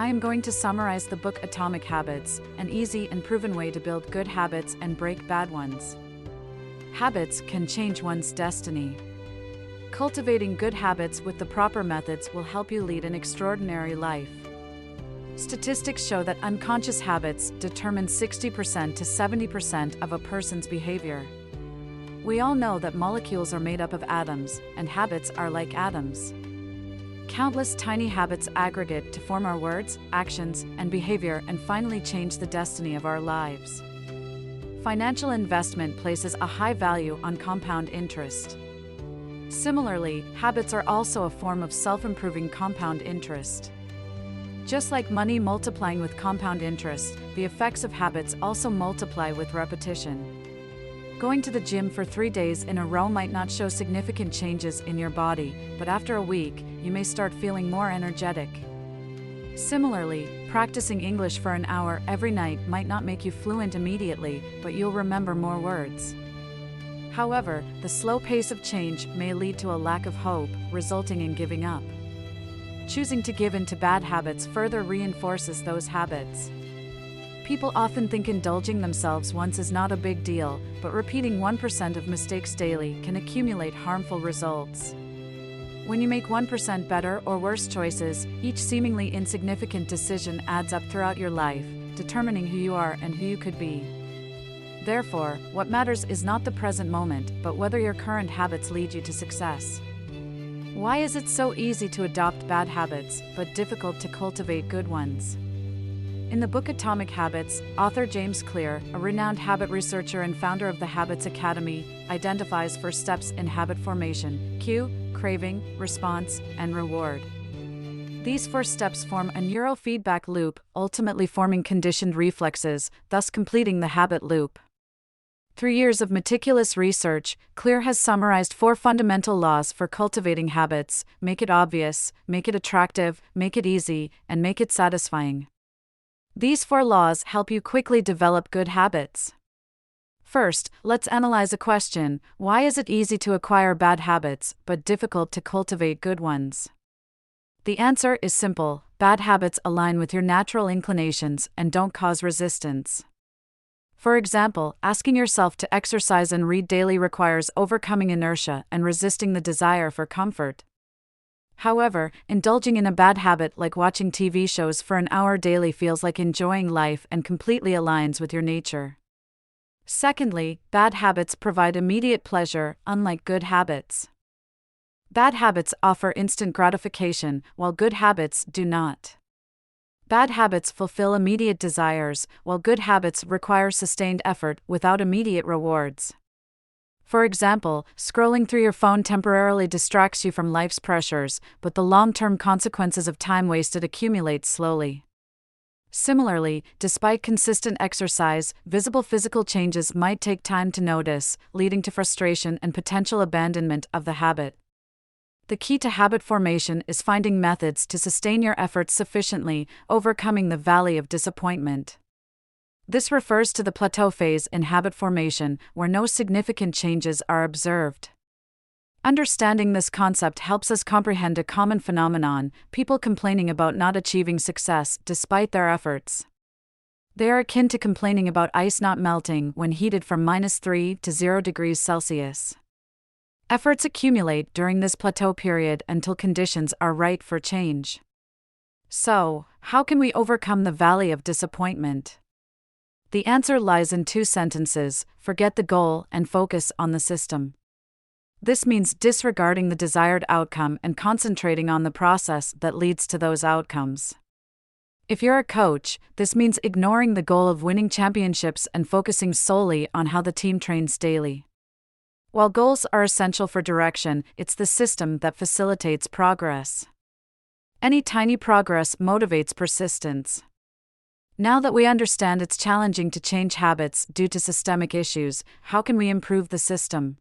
I am going to summarize the book Atomic Habits, an easy and proven way to build good habits and break bad ones. Habits can change one's destiny. Cultivating good habits with the proper methods will help you lead an extraordinary life. Statistics show that unconscious habits determine 60% to 70% of a person's behavior. We all know that molecules are made up of atoms, and habits are like atoms. Countless tiny habits aggregate to form our words, actions, and behavior and finally change the destiny of our lives. Financial investment places a high value on compound interest. Similarly, habits are also a form of self-improving compound interest. Just like money multiplying with compound interest, the effects of habits also multiply with repetition. Going to the gym for 3 days in a row might not show significant changes in your body, but after a week, you may start feeling more energetic. Similarly, practicing English for an hour every night might not make you fluent immediately, but you'll remember more words. However, the slow pace of change may lead to a lack of hope, resulting in giving up. Choosing to give in to bad habits further reinforces those habits. People often think indulging themselves once is not a big deal, but repeating 1% of mistakes daily can accumulate harmful results. When you make 1% better or worse choices, each seemingly insignificant decision adds up throughout your life, determining who you are and who you could be. Therefore, what matters is not the present moment, but whether your current habits lead you to success. Why is it so easy to adopt bad habits, but difficult to cultivate good ones? In the book Atomic Habits, author James Clear, a renowned habit researcher and founder of the Habits Academy, identifies 4 steps in habit formation: cue, craving, response, and reward. These 4 steps form a neurofeedback loop, ultimately forming conditioned reflexes, thus completing the habit loop. Through years of meticulous research, Clear has summarized 4 fundamental laws for cultivating habits: make it obvious, make it attractive, make it easy, and make it satisfying. These 4 laws help you quickly develop good habits. First, let's analyze a question: why is it easy to acquire bad habits, but difficult to cultivate good ones? The answer is simple: bad habits align with your natural inclinations and don't cause resistance. For example, asking yourself to exercise and read daily requires overcoming inertia and resisting the desire for comfort. However, indulging in a bad habit like watching TV shows for an hour daily feels like enjoying life and completely aligns with your nature. Secondly, bad habits provide immediate pleasure, unlike good habits. Bad habits offer instant gratification, while good habits do not. Bad habits fulfill immediate desires, while good habits require sustained effort without immediate rewards. For example, scrolling through your phone temporarily distracts you from life's pressures, but the long-term consequences of time wasted accumulate slowly. Similarly, despite consistent exercise, visible physical changes might take time to notice, leading to frustration and potential abandonment of the habit. The key to habit formation is finding methods to sustain your efforts sufficiently, overcoming the valley of disappointment. This refers to the plateau phase in habit formation, where no significant changes are observed. Understanding this concept helps us comprehend a common phenomenon: people complaining about not achieving success despite their efforts. They are akin to complaining about ice not melting when heated from -3 to 0 degrees Celsius. Efforts accumulate during this plateau period until conditions are right for change. So, how can we overcome the valley of disappointment? The answer lies in 2 sentences: forget the goal and focus on the system. This means disregarding the desired outcome and concentrating on the process that leads to those outcomes. If you're a coach, this means ignoring the goal of winning championships and focusing solely on how the team trains daily. While goals are essential for direction, it's the system that facilitates progress. Any tiny progress motivates persistence. Now that we understand it's challenging to change habits due to systemic issues, how can we improve the system?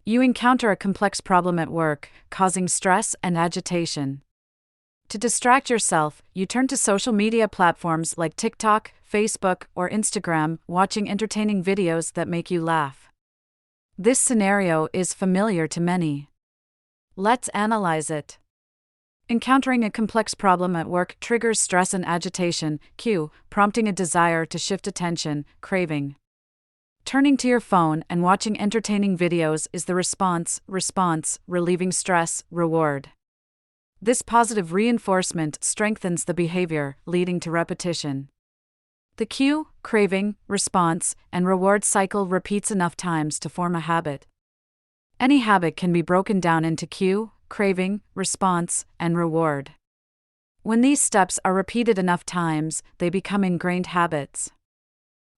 You encounter a complex problem at work, causing stress and agitation. To distract yourself, you turn to social media platforms like TikTok, Facebook, or Instagram, watching entertaining videos that make you laugh. This scenario is familiar to many. Let's analyze it. Encountering a complex problem at work triggers stress and agitation, cue, prompting a desire to shift attention, craving. Turning to your phone and watching entertaining videos is the response, relieving stress, reward. This positive reinforcement strengthens the behavior, leading to repetition. The cue, craving, response, and reward cycle repeats enough times to form a habit. Any habit can be broken down into cue, craving, response, and reward. When these steps are repeated enough times, they become ingrained habits.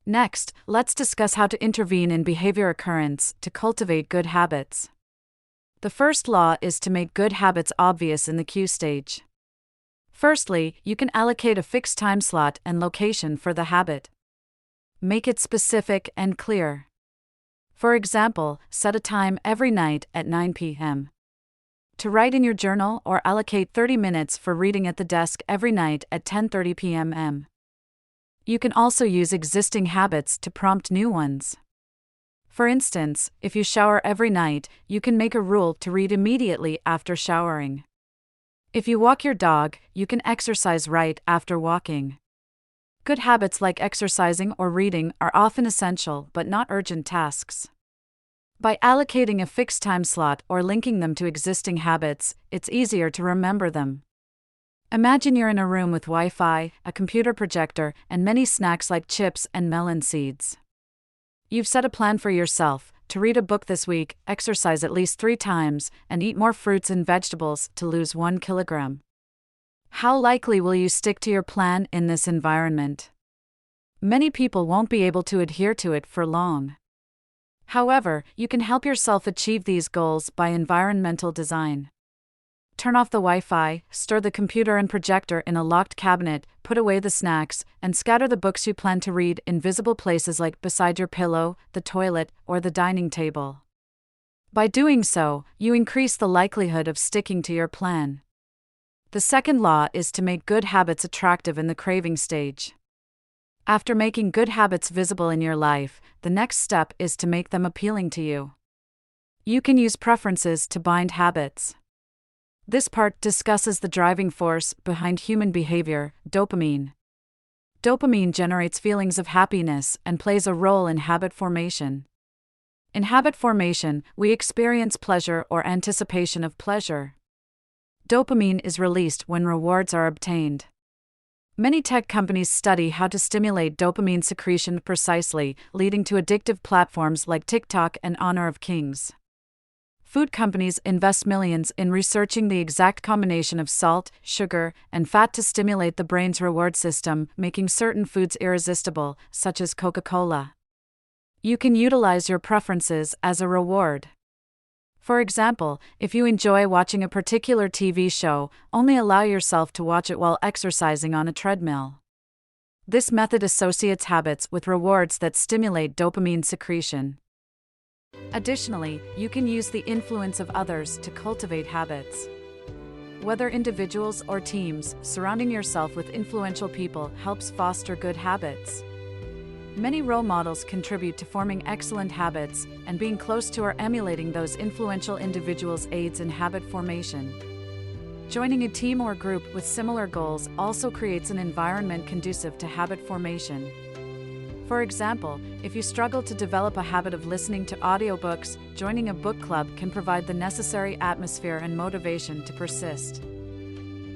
Next, let's discuss how to intervene in behavior occurrence to cultivate good habits. The first law is to make good habits obvious in the cue stage. Firstly, you can allocate a fixed time slot and location for the habit. Make it specific and clear. For example, set a time every night at 9 p.m. to write in your journal, or allocate 30 minutes for reading at the desk every night at 10:30 p.m. You can also use existing habits to prompt new ones. For instance, if you shower every night, you can make a rule to read immediately after showering. If you walk your dog, you can exercise right after walking. Good habits like exercising or reading are often essential but not urgent tasks. By allocating a fixed time slot or linking them to existing habits, it's easier to remember them. Imagine you're in a room with Wi-Fi, a computer projector, and many snacks like chips and melon seeds. You've set a plan for yourself to read a book this week, exercise at least 3 times, and eat more fruits and vegetables to lose 1 kilogram. How likely will you stick to your plan in this environment? Many people won't be able to adhere to it for long. However, you can help yourself achieve these goals by environmental design. Turn off the Wi-Fi, store the computer and projector in a locked cabinet, put away the snacks, and scatter the books you plan to read in visible places like beside your pillow, the toilet, or the dining table. By doing so, you increase the likelihood of sticking to your plan. The second law is to make good habits attractive in the craving stage. After making good habits visible in your life, the next step is to make them appealing to you. You can use preferences to bind habits. This part discusses the driving force behind human behavior, dopamine. Dopamine generates feelings of happiness and plays a role in habit formation. In habit formation, we experience pleasure or anticipation of pleasure. Dopamine is released when rewards are obtained. Many tech companies study how to stimulate dopamine secretion precisely, leading to addictive platforms like TikTok and Honor of Kings. Food companies invest millions in researching the exact combination of salt, sugar, and fat to stimulate the brain's reward system, making certain foods irresistible, such as Coca-Cola. You can utilize your preferences as a reward. For example, if you enjoy watching a particular TV show, only allow yourself to watch it while exercising on a treadmill. This method associates habits with rewards that stimulate dopamine secretion. Additionally, you can use the influence of others to cultivate habits. Whether individuals or teams, surrounding yourself with influential people helps foster good habits. Many role models contribute to forming excellent habits, and being close to or emulating those influential individuals aids in habit formation. Joining a team or group with similar goals also creates an environment conducive to habit formation. For example, if you struggle to develop a habit of listening to audiobooks, joining a book club can provide the necessary atmosphere and motivation to persist.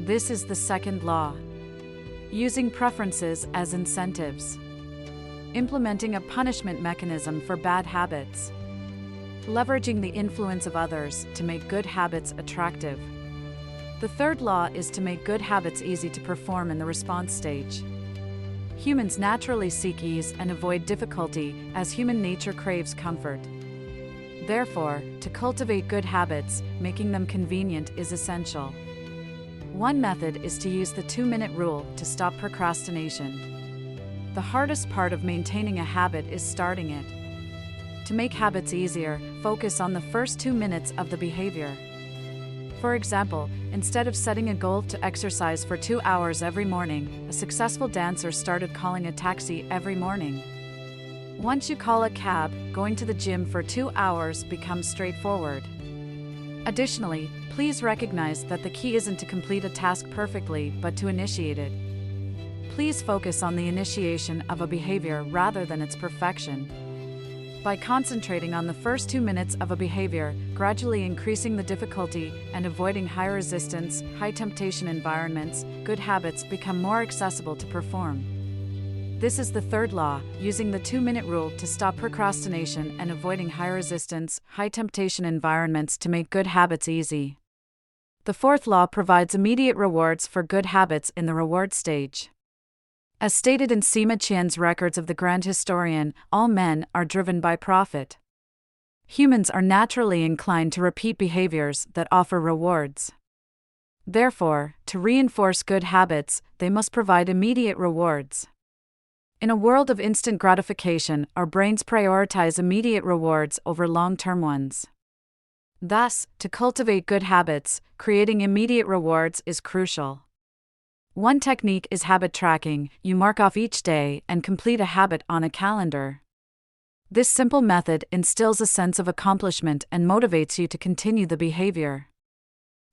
This is the second law. Using preferences as incentives. Implementing a punishment mechanism for bad habits. Leveraging the influence of others to make good habits attractive. The third law is to make good habits easy to perform in the response stage. Humans naturally seek ease and avoid difficulty, as human nature craves comfort. Therefore, to cultivate good habits, making them convenient is essential. One method is to use the 2-minute rule to stop procrastination. The hardest part of maintaining a habit is starting it. To make habits easier, focus on the first 2 minutes of the behavior. For example, instead of setting a goal to exercise for 2 hours every morning, a successful dancer started calling a taxi every morning. Once you call a cab, going to the gym for 2 hours becomes straightforward. Additionally, please recognize that the key isn't to complete a task perfectly, but to initiate it. Please focus on the initiation of a behavior rather than its perfection. By concentrating on the first 2 minutes of a behavior, gradually increasing the difficulty, and avoiding high resistance, high temptation environments, good habits become more accessible to perform. This is the third law, using the 2-minute rule to stop procrastination and avoiding high resistance, high temptation environments to make good habits easy. The fourth law provides immediate rewards for good habits in the reward stage. As stated in Sima Qian's records of the Grand Historian, all men are driven by profit. Humans are naturally inclined to repeat behaviors that offer rewards. Therefore, to reinforce good habits, they must provide immediate rewards. In a world of instant gratification, our brains prioritize immediate rewards over long-term ones. Thus, to cultivate good habits, creating immediate rewards is crucial. One technique is habit tracking. You mark off each day and complete a habit on a calendar. This simple method instills a sense of accomplishment and motivates you to continue the behavior.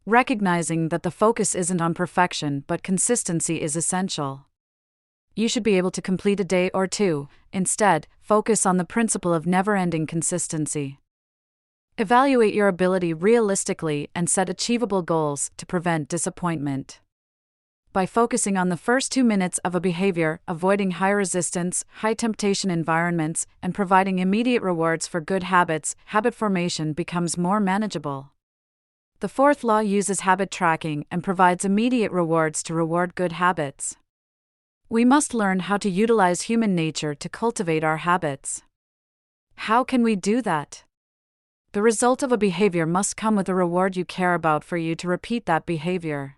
Recognizing that the focus isn't on perfection but consistency is essential. You should be able to complete a day or two. Instead, focus on the principle of never-ending consistency. Evaluate your ability realistically and set achievable goals to prevent disappointment. By focusing on the first 2 minutes of a behavior, avoiding high resistance, high temptation environments, and providing immediate rewards for good habits, habit formation becomes more manageable. The fourth law uses habit tracking and provides immediate rewards to reward good habits. We must learn how to utilize human nature to cultivate our habits. How can we do that? The result of a behavior must come with a reward you care about for you to repeat that behavior.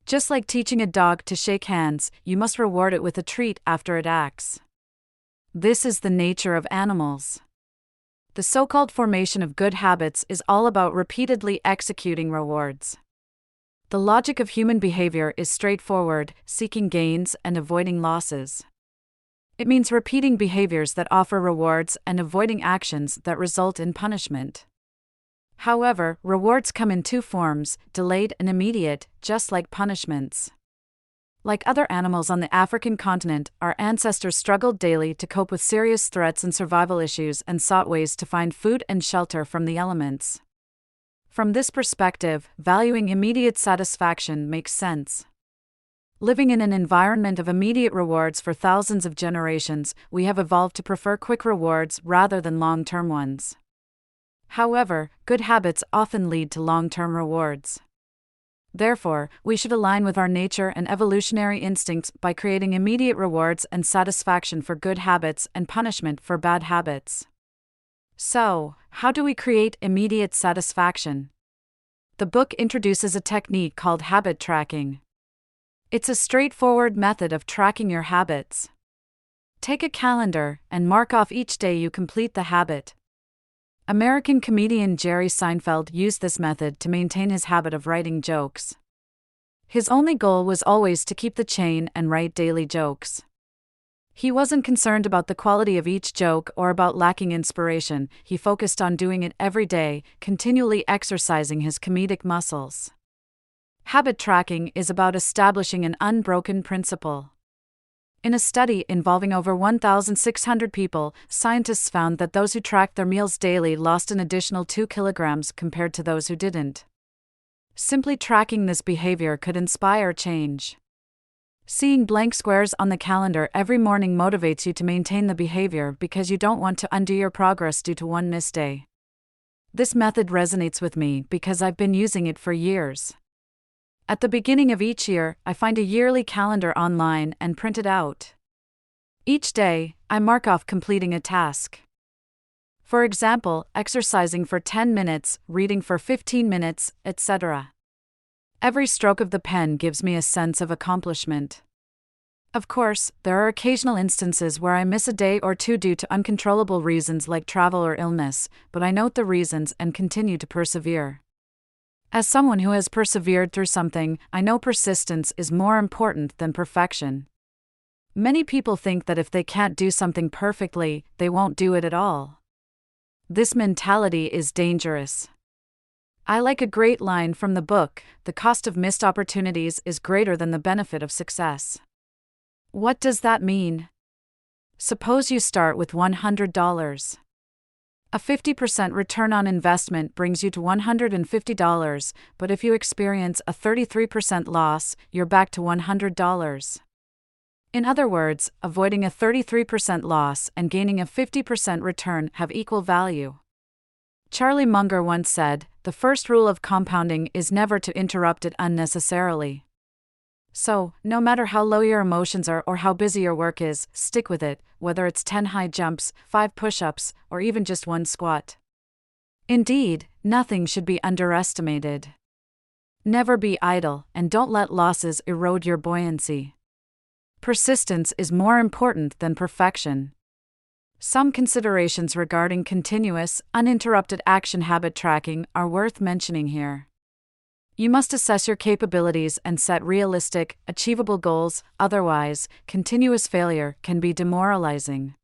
Just like teaching a dog to shake hands, you must reward it with a treat after it acts. This is the nature of animals. The so-called formation of good habits is all about repeatedly executing rewards. The logic of human behavior is straightforward, seeking gains and avoiding losses. It means repeating behaviors that offer rewards and avoiding actions that result in punishment. However, rewards come in two forms, delayed and immediate, just like punishments. Like other animals on the African continent, our ancestors struggled daily to cope with serious threats and survival issues and sought ways to find food and shelter from the elements. From this perspective, valuing immediate satisfaction makes sense. Living in an environment of immediate rewards for thousands of generations, we have evolved to prefer quick rewards rather than long-term ones. However, good habits often lead to long-term rewards. Therefore, we should align with our nature and evolutionary instincts by creating immediate rewards and satisfaction for good habits and punishment for bad habits. So, how do we create immediate satisfaction? The book introduces a technique called habit tracking. It's a straightforward method of tracking your habits. Take a calendar and mark off each day you complete the habit. American comedian Jerry Seinfeld used this method to maintain his habit of writing jokes. His only goal was always to keep the chain and write daily jokes. He wasn't concerned about the quality of each joke or about lacking inspiration. He focused on doing it every day, continually exercising his comedic muscles. Habit tracking is about establishing an unbroken principle. In a study involving over 1,600 people, scientists found that those who tracked their meals daily lost an additional 2 kilograms compared to those who didn't. Simply tracking this behavior could inspire change. Seeing blank squares on the calendar every morning motivates you to maintain the behavior because you don't want to undo your progress due to one missed day. This method resonates with me because I've been using it for years. At the beginning of each year, I find a yearly calendar online and print it out. Each day, I mark off completing a task. For example, exercising for 10 minutes, reading for 15 minutes, etc. Every stroke of the pen gives me a sense of accomplishment. Of course, there are occasional instances where I miss a day or two due to uncontrollable reasons like travel or illness, but I note the reasons and continue to persevere. As someone who has persevered through something, I know persistence is more important than perfection. Many people think that if they can't do something perfectly, they won't do it at all. This mentality is dangerous. I like a great line from the book: the cost of missed opportunities is greater than the benefit of success. What does that mean? Suppose you start with $100. A 50% return on investment brings you to $150, but if you experience a 33% loss, you're back to $100. In other words, avoiding a 33% loss and gaining a 50% return have equal value. Charlie Munger once said, "The first rule of compounding is never to interrupt it unnecessarily." So, no matter how low your emotions are or how busy your work is, stick with it, whether it's 10 high jumps, 5 push-ups, or even just 1 squat. Indeed, nothing should be underestimated. Never be idle, and don't let losses erode your buoyancy. Persistence is more important than perfection. Some considerations regarding continuous, uninterrupted action habit tracking are worth mentioning here. You must assess your capabilities and set realistic, achievable goals, otherwise, continuous failure can be demoralizing.